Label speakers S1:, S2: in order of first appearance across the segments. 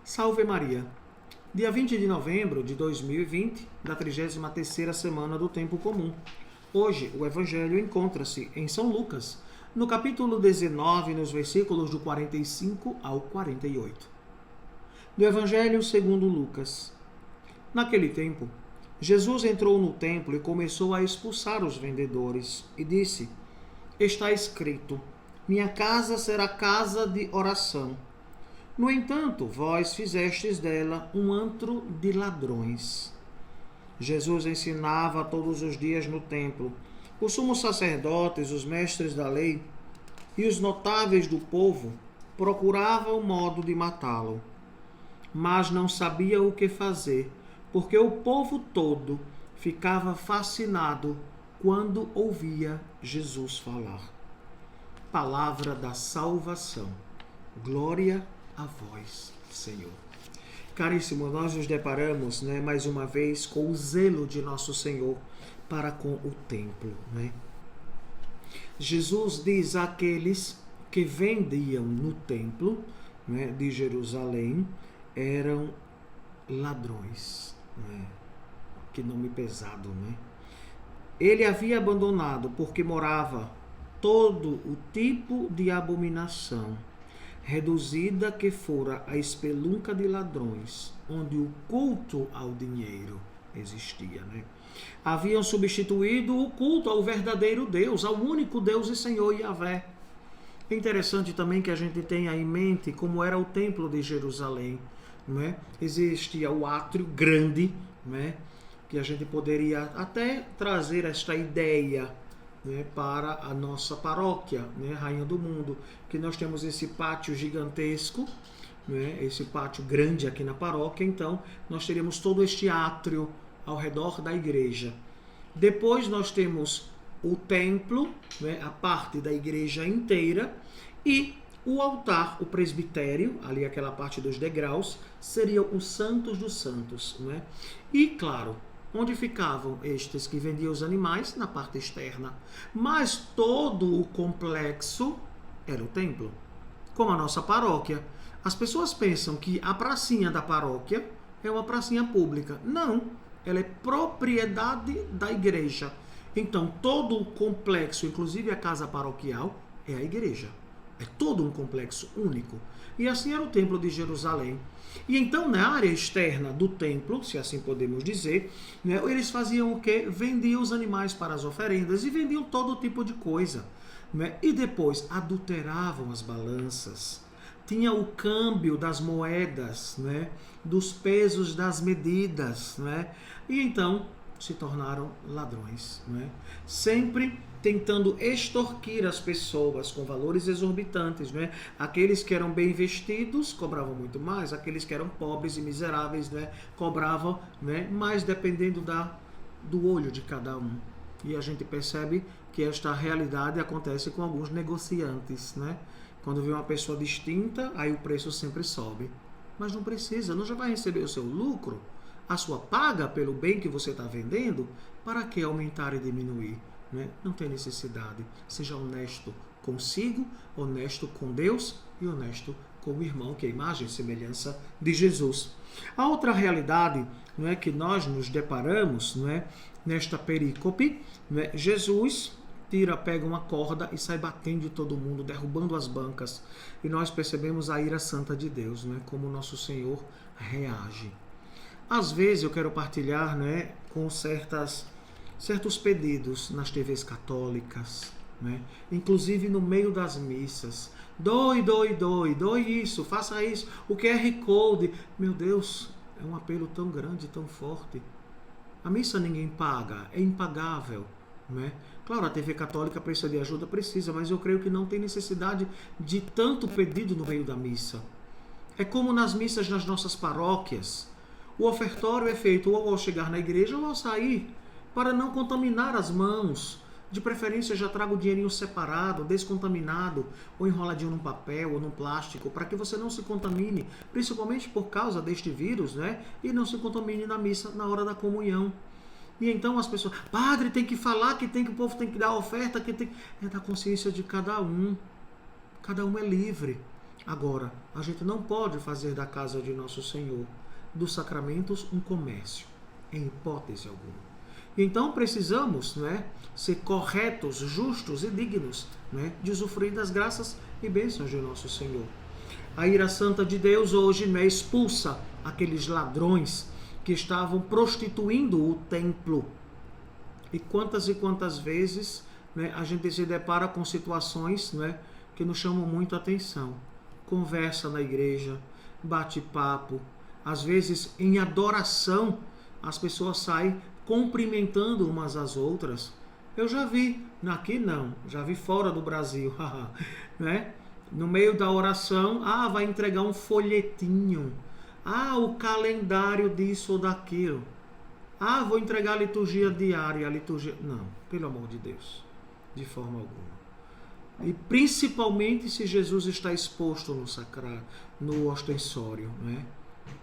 S1: Salve Maria! Dia 20 de novembro de 2020, da 33ª semana do Tempo Comum. Hoje, o Evangelho encontra-se em São Lucas, no capítulo 19, nos versículos do 45 ao 48. Do Evangelho segundo Lucas. Naquele tempo, Jesus entrou no templo e começou a expulsar os vendedores e disse: Está escrito, minha casa será casa de oração. No entanto, vós fizestes dela um antro de ladrões. Jesus ensinava todos os dias no templo. Os sumos sacerdotes, os mestres da lei e os notáveis do povo procuravam modo de matá-lo. Mas não sabiam o que fazer, porque o povo todo ficava fascinado quando ouvia Jesus falar. Palavra da salvação. Glória a vós, Senhor. Caríssimo, nós nos deparamos, mais uma vez com o zelo de nosso Senhor para com o templo. Jesus diz àqueles que vendiam no templo de Jerusalém eram ladrões. Que nome pesado, Ele havia abandonado porque morava todo o tipo de abominação, reduzida que fora a espelunca de ladrões, onde o culto ao dinheiro existia. Haviam substituído o culto ao verdadeiro Deus, ao único Deus e Senhor Yahvé. É interessante também que a gente tenha em mente como era o templo de Jerusalém. Existia o átrio grande, que a gente poderia até trazer esta ideia para a nossa paróquia, Rainha do Mundo, que nós temos esse pátio gigantesco, esse pátio grande aqui na paróquia, então nós teríamos todo este átrio ao redor da igreja. Depois nós temos o templo, a parte da igreja inteira, e o altar, o presbitério, ali aquela parte dos degraus, seriam os santos dos santos. E claro, onde ficavam estes que vendiam os animais? Na parte externa. Mas todo o complexo era o templo. Como a nossa paróquia. As pessoas pensam que a pracinha da paróquia é uma pracinha pública. Não, ela é propriedade da igreja. Então, todo o complexo, inclusive a casa paroquial, é a igreja. É todo um complexo único. E assim era o templo de Jerusalém. E então, na área externa do templo, se assim podemos dizer, eles faziam o quê? Vendiam os animais para as oferendas e vendiam todo tipo de coisa. E depois adulteravam as balanças. Tinha o câmbio das moedas, dos pesos das medidas. E então se tornaram ladrões. Sempre tentando extorquir as pessoas com valores exorbitantes. Aqueles que eram bem vestidos cobravam muito mais, aqueles que eram pobres e miseráveis cobravam, mais dependendo do olho de cada um. E a gente percebe que esta realidade acontece com alguns negociantes. Quando vê uma pessoa distinta, aí o preço sempre sobe. Mas não precisa, não já vai receber o seu lucro, a sua paga pelo bem que você está vendendo, para que aumentar e diminuir? Não tem necessidade. Seja honesto consigo, honesto com Deus e honesto com o irmão, que é a imagem e semelhança de Jesus. A outra realidade que nós nos deparamos nesta perícope, Jesus pega uma corda e sai batendo de todo mundo, derrubando as bancas. E nós percebemos a ira santa de Deus, como o nosso Senhor reage. Às vezes eu quero partilhar com certos pedidos nas TVs católicas, inclusive no meio das missas. Doe isso, faça isso, o QR Code. Meu Deus, é um apelo tão grande, tão forte. A missa ninguém paga, é impagável. Claro, a TV católica precisa de ajuda, precisa, mas eu creio que não tem necessidade de tanto pedido no meio da missa. É como nas missas nas nossas paróquias. O ofertório é feito ou ao chegar na igreja ou ao sair, para não contaminar as mãos. De preferência, já traga o dinheirinho separado, descontaminado, ou enroladinho num papel ou num plástico, para que você não se contamine, principalmente por causa deste vírus, e não se contamine na missa, na hora da comunhão. E então as pessoas, padre, tem que falar que o povo tem que dar a oferta, é da consciência de cada um. Cada um é livre. Agora, a gente não pode fazer da casa de nosso Senhor, dos sacramentos, um comércio, em hipótese alguma. Então precisamos, ser corretos, justos e dignos, de usufruir das graças e bênçãos de nosso Senhor. A ira santa de Deus hoje expulsa aqueles ladrões que estavam prostituindo o templo. E quantas vezes a gente se depara com situações que nos chamam muito a atenção. Conversa na igreja, bate-papo, às vezes em adoração, as pessoas saem cumprimentando umas às outras. Eu já vi, aqui não, já vi fora do Brasil, no meio da oração, vai entregar um folhetinho, o calendário disso ou daquilo, vou entregar a liturgia diária, a liturgia... Não, pelo amor de Deus, de forma alguma. E principalmente se Jesus está exposto no sacrário, no ostensório,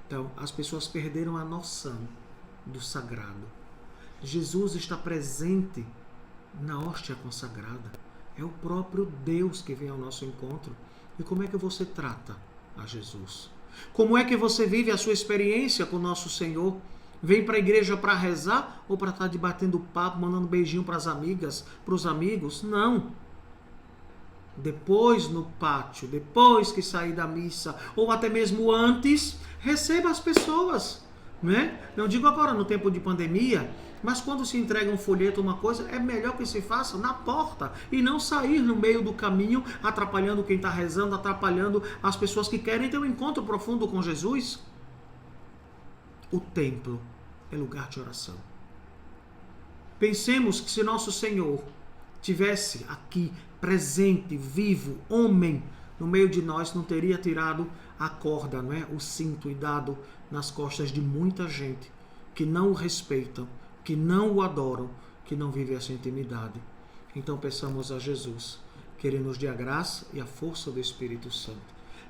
S1: Então, as pessoas perderam a noção do sagrado. Jesus está presente na hóstia consagrada. É o próprio Deus que vem ao nosso encontro. E como é que você trata a Jesus? Como é que você vive a sua experiência com o nosso Senhor? Vem para a igreja para rezar ou para estar debatendo papo, mandando beijinho para as amigas, para os amigos? Não. Depois no pátio, depois que sair da missa, ou até mesmo antes, receba as pessoas. Não digo agora no tempo de pandemia, mas quando se entrega um folheto, uma coisa, é melhor que se faça na porta e não sair no meio do caminho, atrapalhando quem está rezando, atrapalhando as pessoas que querem ter um encontro profundo com Jesus. O templo é lugar de oração. Pensemos que se nosso Senhor tivesse aqui, presente, vivo, homem, no meio de nós, não teria tirado a corda, o cinto, e dado nas costas de muita gente que não o respeitam, que não o adoram, que não vivem essa intimidade. Então peçamos a Jesus que Ele nos dê a graça e a força do Espírito Santo,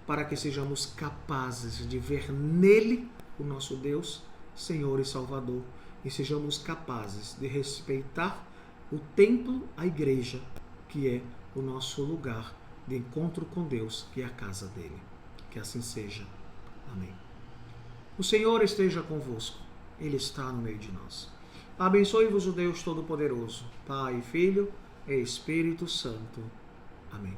S1: para que sejamos capazes de ver nele o nosso Deus, Senhor e Salvador, e sejamos capazes de respeitar o templo, a igreja, que é o nosso lugar de encontro com Deus, que é a casa dele. Que assim seja. Amém. O Senhor esteja convosco. Ele está no meio de nós. Abençoe-vos o Deus Todo-Poderoso, Pai, Filho e Espírito Santo. Amém.